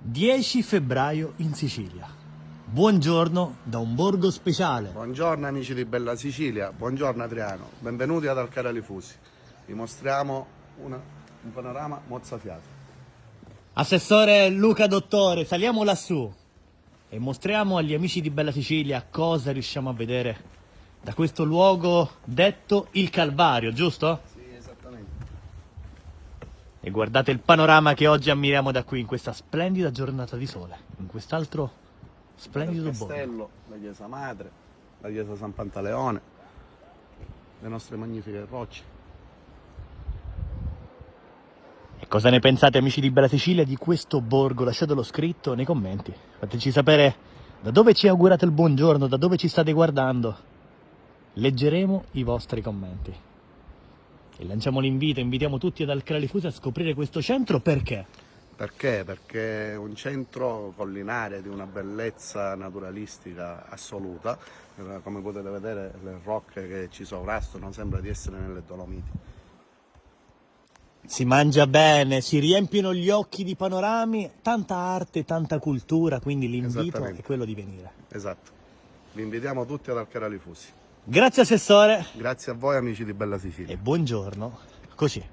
10 febbraio in Sicilia. Buongiorno da un borgo speciale. Buongiorno amici di Bella Sicilia, buongiorno Adriano, benvenuti ad Alcalá Fusi. Vi mostriamo un panorama mozzafiato. Assessore Luca Dottore, saliamo lassù e mostriamo agli amici di Bella Sicilia cosa riusciamo a vedere da questo luogo detto il Calvario, giusto? Sì, esattamente. E guardate il panorama che oggi ammiriamo da qui, in questa splendida giornata di sole, in quest'altro splendido Il borgo. castello, la chiesa madre, la chiesa San Pantaleone, le nostre magnifiche rocce. E cosa ne pensate, amici di Bella Sicilia, di questo borgo? Lasciatelo scritto nei commenti. Fateci sapere da dove ci augurate il buongiorno, da dove ci state guardando. Leggeremo i vostri commenti. E lanciamo l'invito, invitiamo tutti ad Alcalá Fusi a scoprire questo centro. Perché? Perché? Perché è un centro collinare di una bellezza naturalistica assoluta. Come potete vedere, le rocche che ci sovrastano, sembra di essere nelle Dolomiti. Si mangia bene, si riempiono gli occhi di panorami, tanta arte, tanta cultura, quindi l'invito è quello di venire. Esatto. Vi invitiamo tutti ad Alcalá Fusi. Grazie assessore Grazie a voi amici di Bella Sicilia. e buongiorno così.